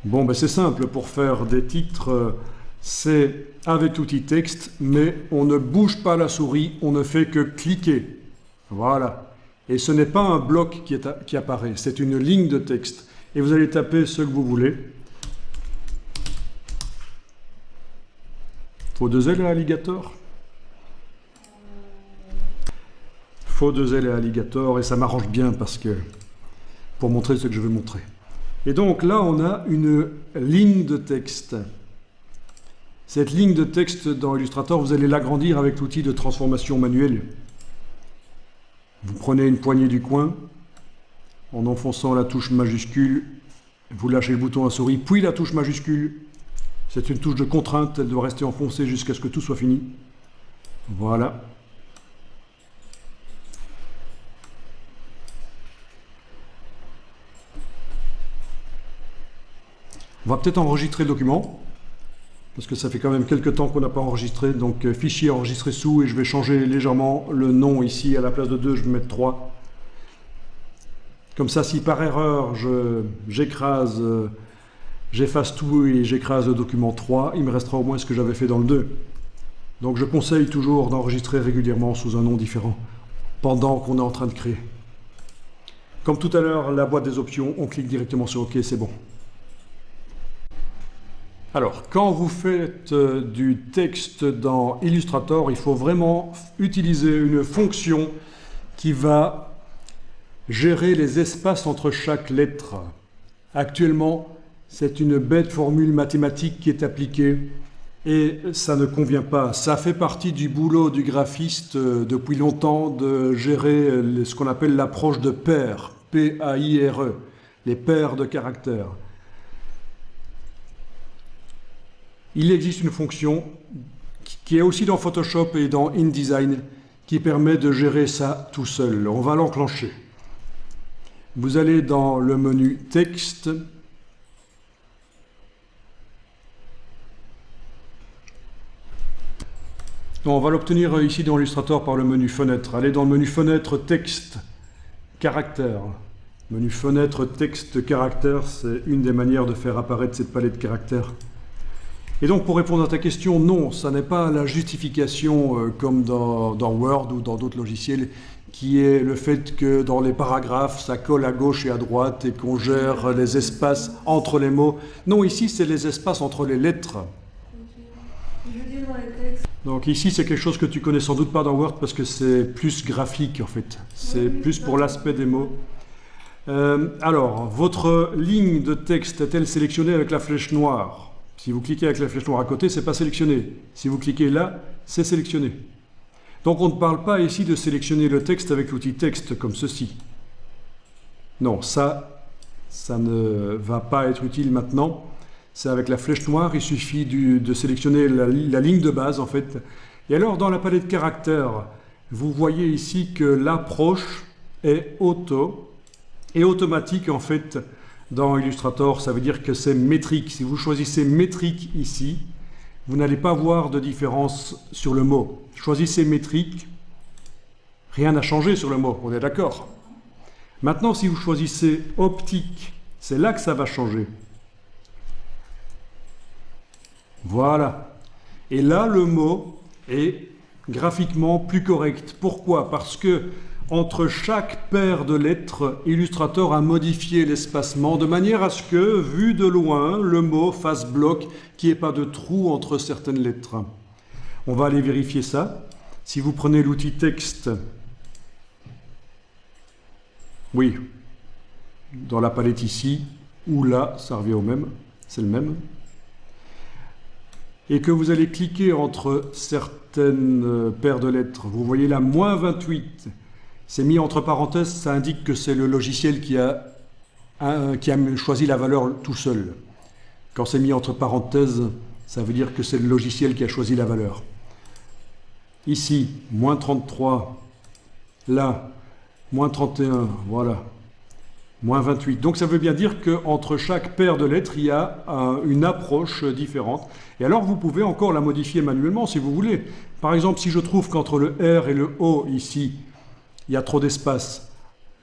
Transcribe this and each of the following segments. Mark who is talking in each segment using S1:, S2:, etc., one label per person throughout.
S1: Bon, ben c'est simple, pour faire des titres, c'est avec l'outil texte, mais on ne bouge pas la souris, on ne fait que cliquer. Voilà. Et ce n'est pas un bloc qui apparaît, c'est une ligne de texte. Et vous allez taper ce que vous voulez. Faut 2 L à alligator. Faut 2 L à alligator, et ça m'arrange bien parce que pour montrer ce que je veux montrer. Et donc là, on a une ligne de texte. Cette ligne de texte dans Illustrator, vous allez l'agrandir avec l'outil de transformation manuelle. Vous prenez une poignée du coin, en enfonçant la touche majuscule, vous lâchez le bouton à souris, puis la touche majuscule. C'est une touche de contrainte, elle doit rester enfoncée jusqu'à ce que tout soit fini. Voilà. On va peut-être enregistrer le document, parce que ça fait quand même quelques temps qu'on n'a pas enregistré, donc fichier enregistré sous, et je vais changer légèrement le nom ici, à la place de 2, je vais mettre 3. Comme ça, si par erreur, j'écrase, j'efface tout et j'écrase le document 3, il me restera au moins ce que j'avais fait dans le 2. Donc je conseille toujours d'enregistrer régulièrement sous un nom différent, pendant qu'on est en train de créer. Comme tout à l'heure, la boîte des options, on clique directement sur OK, c'est bon. Alors, quand vous faites du texte dans Illustrator, il faut vraiment utiliser une fonction qui va gérer les espaces entre chaque lettre. Actuellement, c'est une bête formule mathématique qui est appliquée et ça ne convient pas. Ça fait partie du boulot du graphiste depuis longtemps de gérer ce qu'on appelle l'approche de paires, P-A-I-R-E, les paires de caractères. Il existe une fonction qui est aussi dans Photoshop et dans InDesign qui permet de gérer ça tout seul. On va l'enclencher. Vous allez dans le menu Texte. On va l'obtenir ici dans Illustrator par le menu Fenêtre. Allez dans le menu Fenêtre, Texte, Caractère. Menu Fenêtre, Texte, Caractère, c'est une des manières de faire apparaître cette palette de caractères. Et donc, pour répondre à ta question, non, ça n'est pas la justification comme dans Word ou dans d'autres logiciels, qui est le fait que dans les paragraphes, ça colle à gauche et à droite et qu'on gère les espaces entre les mots. Non, ici, c'est les espaces entre les lettres. Donc ici, c'est quelque chose que tu connais sans doute pas dans Word parce que c'est plus graphique, en fait. C'est plus pour l'aspect des mots. Alors, votre ligne de texte est-elle sélectionnée avec la flèche noire ? Si vous cliquez avec la flèche noire à côté, ce n'est pas sélectionné. Si vous cliquez là, c'est sélectionné. Donc on ne parle pas ici de sélectionner le texte avec l'outil texte comme ceci. Non, ça ne va pas être utile maintenant. C'est avec la flèche noire, il suffit de sélectionner la ligne de base en fait. Et alors dans la palette caractères, vous voyez ici que l'approche est automatique en fait. Dans Illustrator, ça veut dire que c'est métrique. Si vous choisissez métrique ici, vous n'allez pas voir de différence sur le mot. Choisissez métrique, rien n'a changé sur le mot, on est d'accord. Maintenant, si vous choisissez optique, c'est là que ça va changer. Voilà. Et là, le mot est graphiquement plus correct. Pourquoi? Parce que entre chaque paire de lettres, Illustrator a modifié l'espacement de manière à ce que, vu de loin, le mot fasse bloc, qu'il n'y ait pas de trou entre certaines lettres. On va aller vérifier ça. Si vous prenez l'outil texte, oui, dans la palette ici, ou là, ça revient au même, c'est le même. Et que vous allez cliquer entre certaines paires de lettres, vous voyez là, moins 28, c'est mis entre parenthèses, ça indique que c'est le logiciel qui a choisi la valeur tout seul. Quand c'est mis entre parenthèses, ça veut dire que c'est le logiciel qui a choisi la valeur. Ici, moins 33, là, moins 31, voilà, moins 28. Donc ça veut bien dire qu'entre chaque paire de lettres, il y a une approche différente. Et alors vous pouvez encore la modifier manuellement si vous voulez. Par exemple, si je trouve qu'entre le R et le O ici, il y a trop d'espace,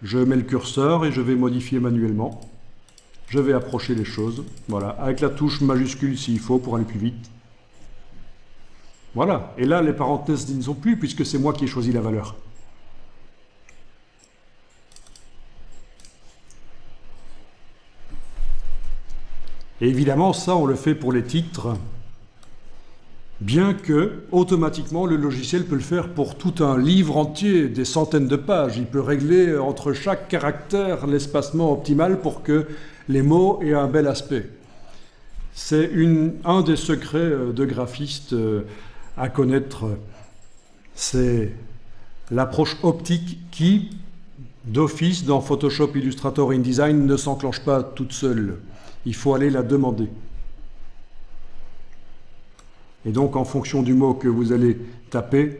S1: je mets le curseur et je vais modifier manuellement. je vais approcher les choses, voilà, avec la touche majuscule s'il faut pour aller plus vite. Voilà, et là les parenthèses n'y sont plus puisque c'est moi qui ai choisi la valeur. Et évidemment, ça on le fait pour les titres, bien que automatiquement le logiciel peut le faire pour tout un livre entier, des centaines de pages. Il peut régler entre chaque caractère l'espacement optimal pour que les mots aient un bel aspect. C'est un des secrets de graphiste à connaître, c'est l'approche optique qui, d'office, dans Photoshop, Illustrator et InDesign, ne s'enclenche pas toute seule. Il faut aller la demander. Et donc, en fonction du mot que vous allez taper,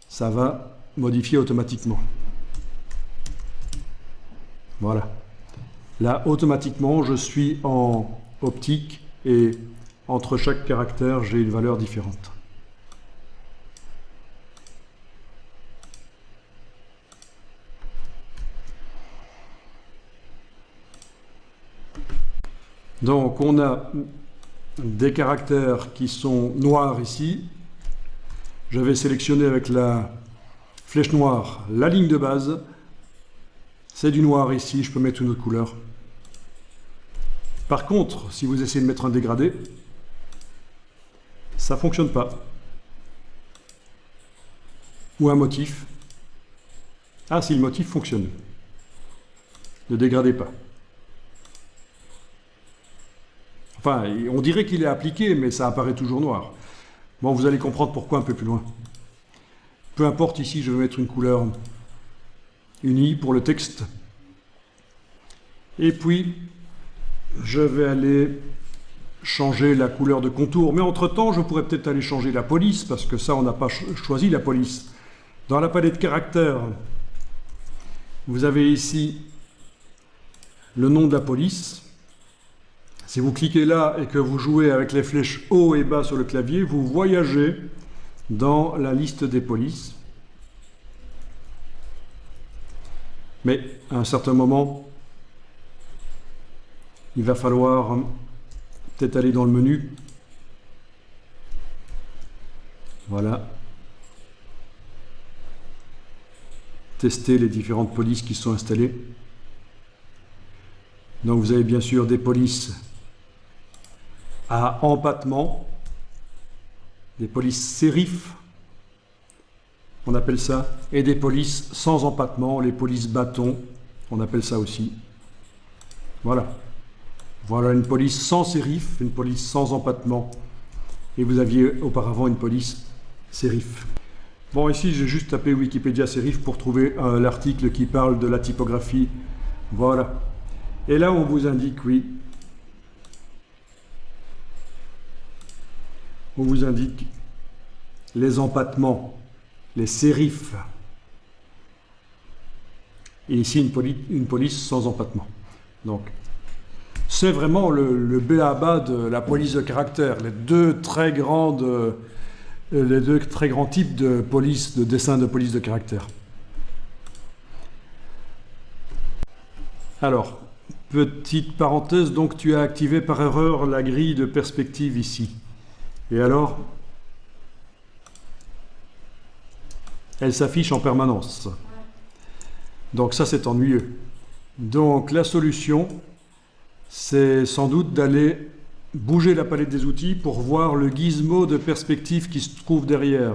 S1: ça va modifier automatiquement. Voilà. Là, automatiquement, je suis en optique et entre chaque caractère, j'ai une valeur différente. Donc, on a des caractères qui sont noirs ici. Je vais sélectionner avec la flèche noire la ligne de base. C'est du noir ici, je peux mettre une autre couleur. Par contre, si vous essayez de mettre un dégradé, ça ne fonctionne pas. Ou un motif. Ah, si le motif fonctionne. Ne dégradez pas. Enfin, on dirait qu'il est appliqué, mais ça apparaît toujours noir. Bon, vous allez comprendre pourquoi un peu plus loin. Peu importe, ici, je vais mettre une couleur unie pour le texte. Et puis, je vais aller changer la couleur de contour. Mais entre-temps, je pourrais peut-être aller changer la police, parce que ça, on n'a pas choisi la police. Dans la palette caractères, vous avez ici le nom de la police. Si vous cliquez là et que vous jouez avec les flèches haut et bas sur le clavier, vous voyagez dans la liste des polices. Mais à un certain moment, il va falloir peut-être aller dans le menu. Voilà. Tester les différentes polices qui sont installées. Donc vous avez bien sûr des polices à empattement, des polices sérifs, on appelle ça, et des polices sans empattement, les polices bâtons, on appelle ça aussi. Voilà. Voilà une police sans sérif, une police sans empattement, et vous aviez auparavant une police sérif. Bon, ici j'ai juste tapé Wikipédia sérif pour trouver l'article qui parle de la typographie. Voilà. Et là on vous indique, oui, on vous indique les empattements, les sérifs. Et ici, une police sans empattement. Donc, c'est vraiment le b.a.-ba de la police de caractère. Les deux très grands types de police, de dessin de police de caractère. Alors, petite parenthèse, donc tu as activé par erreur la grille de perspective ici. Et alors, elle s'affiche en permanence. Donc ça, c'est ennuyeux. Donc la solution, c'est sans doute d'aller bouger la palette des outils pour voir le gizmo de perspective qui se trouve derrière,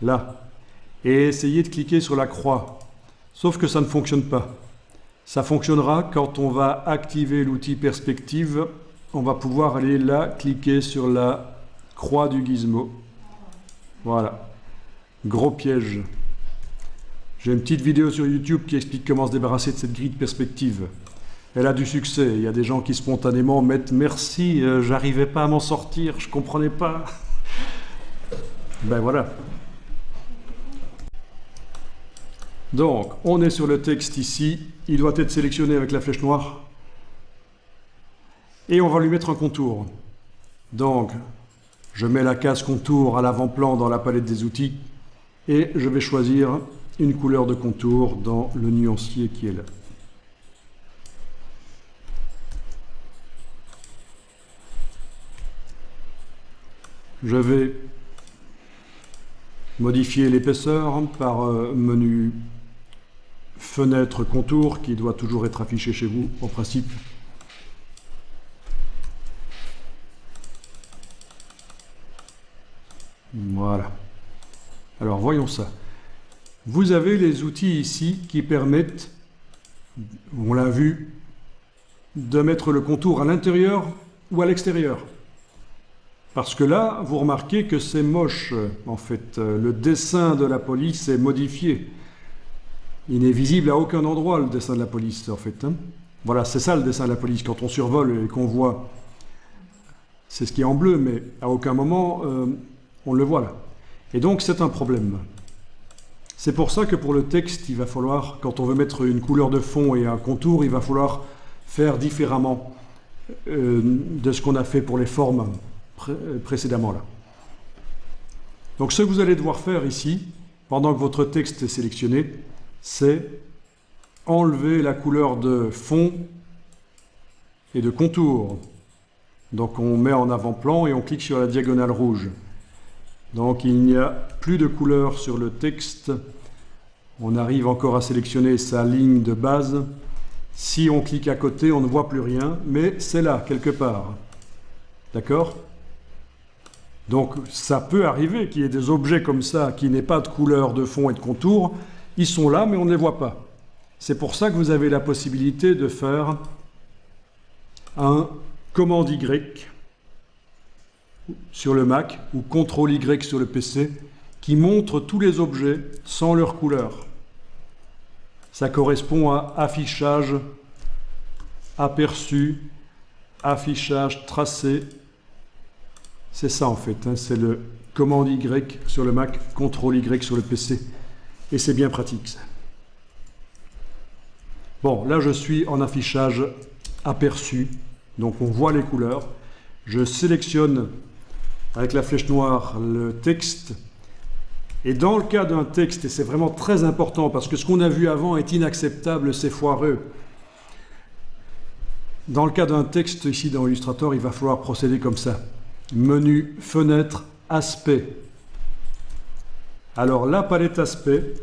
S1: là. Et essayer de cliquer sur la croix. Sauf que ça ne fonctionne pas. Ça fonctionnera quand on va activer l'outil perspective. On va pouvoir aller là, cliquer sur la croix du gizmo. Voilà. Gros piège. J'ai une petite vidéo sur YouTube qui explique comment se débarrasser de cette grille de perspective. Elle a du succès. Il y a des gens qui spontanément mettent « Merci, j'arrivais pas à m'en sortir, je comprenais pas. » Ben voilà. Donc, on est sur le texte ici. Il doit être sélectionné avec la flèche noire. Et on va lui mettre un contour. Donc, je mets la case contour à l'avant-plan dans la palette des outils. Et je vais choisir une couleur de contour dans le nuancier qui est là. Je vais modifier l'épaisseur par menu fenêtre contour qui doit toujours être affiché chez vous en principe. Voilà. Alors voyons ça. Vous avez les outils ici qui permettent, on l'a vu, de mettre le contour à l'intérieur ou à l'extérieur. Parce que là, vous remarquez que c'est moche, en fait. Le dessin de la police est modifié. Il n'est visible à aucun endroit, le dessin de la police, en fait. Hein. Voilà, c'est ça le dessin de la police. Quand on survole et qu'on voit, c'est ce qui est en bleu, mais à aucun moment, on le voit là. Et donc, c'est un problème. C'est pour ça que pour le texte, il va falloir, quand on veut mettre une couleur de fond et un contour, il va falloir faire différemment de ce qu'on a fait pour les formes précédemment là. Donc ce que vous allez devoir faire ici, pendant que votre texte est sélectionné, c'est enlever la couleur de fond et de contour. Donc on met en avant-plan et on clique sur la diagonale rouge. Donc il n'y a plus de couleur sur le texte. On arrive encore à sélectionner sa ligne de base. Si on clique à côté, on ne voit plus rien, mais c'est là, quelque part. D'accord ? Donc ça peut arriver qu'il y ait des objets comme ça qui n'aient pas de couleur de fond et de contour. Ils sont là, mais on ne les voit pas. C'est pour ça que vous avez la possibilité de faire un commande Y sur le Mac ou CTRL Y sur le PC qui montre tous les objets sans leur couleur. Ça correspond à affichage, aperçu, affichage, tracé. C'est ça en fait, hein, c'est le commande Y sur le Mac, CTRL Y sur le PC. Et c'est bien pratique ça. Bon, là je suis en affichage aperçu, donc on voit les couleurs. Je sélectionne avec la flèche noire le texte. Et dans le cas d'un texte, et c'est vraiment très important parce que ce qu'on a vu avant est inacceptable, c'est foireux. Dans le cas d'un texte, ici dans Illustrator, il va falloir procéder comme ça. Menu, fenêtre, aspect. Alors la palette aspect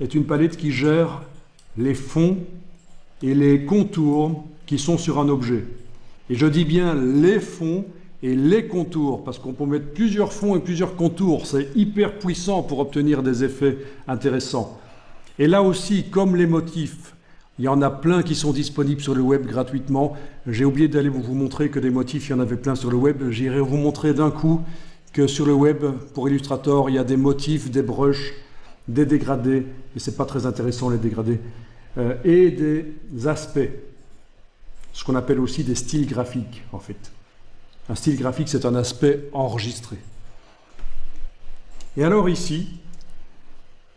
S1: est une palette qui gère les fonds et les contours qui sont sur un objet. Et je dis bien les fonds et les contours, parce qu'on peut mettre plusieurs fonds et plusieurs contours. C'est hyper puissant pour obtenir des effets intéressants. Et là aussi, comme les motifs, il y en a plein qui sont disponibles sur le web gratuitement. J'ai oublié d'aller vous montrer que des motifs, il y en avait plein sur le web. J'irai vous montrer d'un coup que sur le web, pour Illustrator, il y a des motifs, des brushes, des dégradés, et c'est pas très intéressant les dégradés, et des aspects, ce qu'on appelle aussi des styles graphiques en fait. Un style graphique, c'est un aspect enregistré. Et alors ici,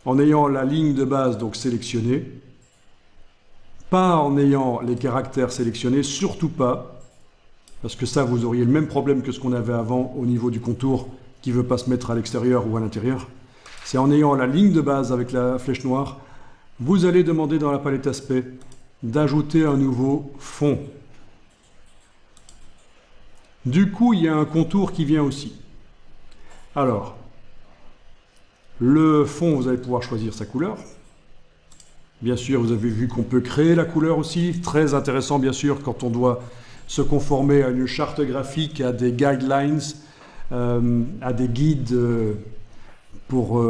S1: en ayant la ligne de base donc sélectionnée, pas en ayant les caractères sélectionnés, surtout pas, parce que ça, vous auriez le même problème que ce qu'on avait avant au niveau du contour qui ne veut pas se mettre à l'extérieur ou à l'intérieur. C'est en ayant la ligne de base avec la flèche noire, vous allez demander dans la palette aspect d'ajouter un nouveau fond. Du coup, il y a un contour qui vient aussi. Alors, le fond, vous allez pouvoir choisir sa couleur. Bien sûr, vous avez vu qu'on peut créer la couleur aussi. Très intéressant, bien sûr, quand on doit se conformer à une charte graphique, à des guidelines, à des guides pour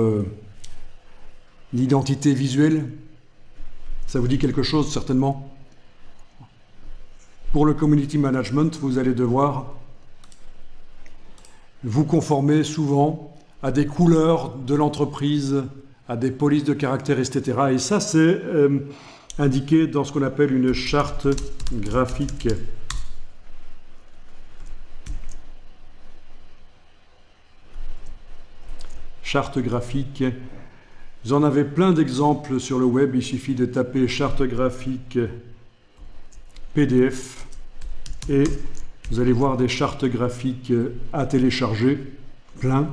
S1: l'identité visuelle. Ça vous dit quelque chose, certainement? Pour le community management, vous allez devoir vous conformer souvent à des couleurs de l'entreprise, à des polices de caractère, etc. Et ça, c'est indiqué dans ce qu'on appelle une charte graphique. Charte graphique. Vous en avez plein d'exemples sur le web. Il suffit de taper charte graphique PDF et vous allez voir des chartes graphiques à télécharger, plein.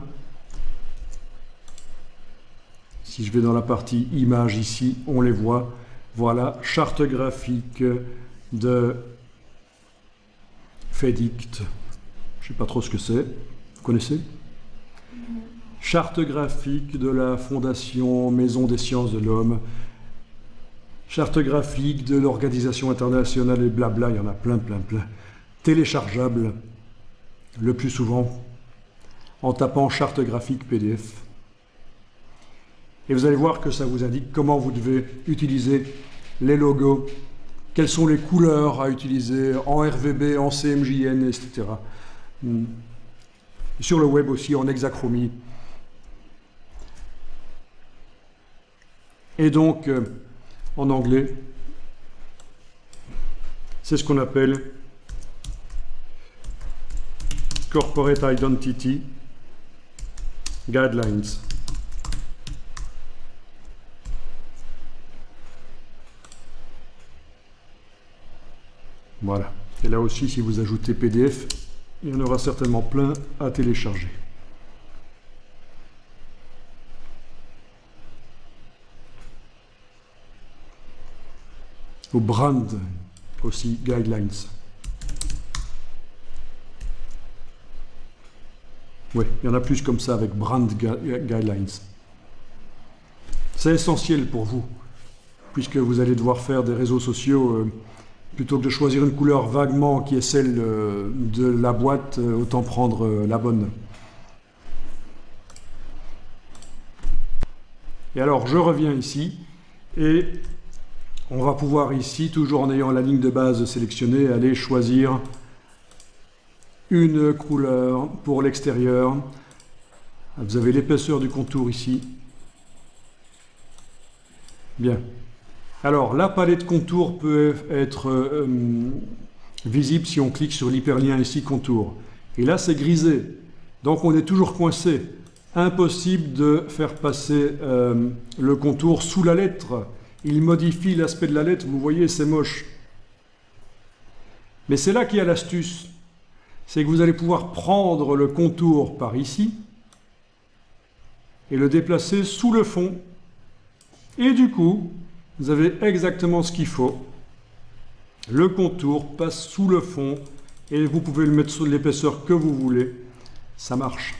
S1: Si je vais dans la partie images ici, on les voit. Voilà, charte graphique de Fedict. Je ne sais pas trop ce que c'est. Vous connaissez? Charte graphique de la Fondation Maison des Sciences de l'Homme, charte graphique de l'Organisation internationale et blabla, il y en a plein. Téléchargeable, le plus souvent, en tapant charte graphique PDF. Et vous allez voir que ça vous indique comment vous devez utiliser les logos, quelles sont les couleurs à utiliser en RVB, en CMJN, etc. Sur le web aussi, en hexachromie. Et donc, en anglais, c'est ce qu'on appelle Corporate Identity Guidelines. Voilà. Et là aussi, si vous ajoutez PDF, il y en aura certainement plein à télécharger. Ou brand aussi, guidelines. Oui, il y en a plus comme ça avec brand guidelines. C'est essentiel pour vous, puisque vous allez devoir faire des réseaux sociaux. Plutôt que de choisir une couleur vaguement qui est celle de la boîte, autant prendre la bonne. Et alors, je reviens ici, et on va pouvoir ici, toujours en ayant la ligne de base sélectionnée, aller choisir une couleur pour l'extérieur. Vous avez l'épaisseur du contour ici. Bien. Alors, la palette contour peut être visible si on clique sur l'hyperlien ici, contour. Et là, c'est grisé. Donc, on est toujours coincé. Impossible de faire passer le contour sous la lettre. Il modifie l'aspect de la lettre. Vous voyez, c'est moche. Mais c'est là qu'il y a l'astuce. C'est que vous allez pouvoir prendre le contour par ici et le déplacer sous le fond. Et du coup, vous avez exactement ce qu'il faut. Le contour passe sous le fond et vous pouvez le mettre sur l'épaisseur que vous voulez. Ça marche.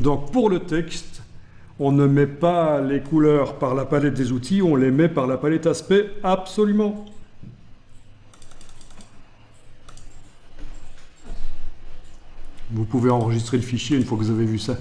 S1: Donc pour le texte, on ne met pas les couleurs par la palette des outils, on les met par la palette aspect absolument. Vous pouvez enregistrer le fichier une fois que vous avez vu ça.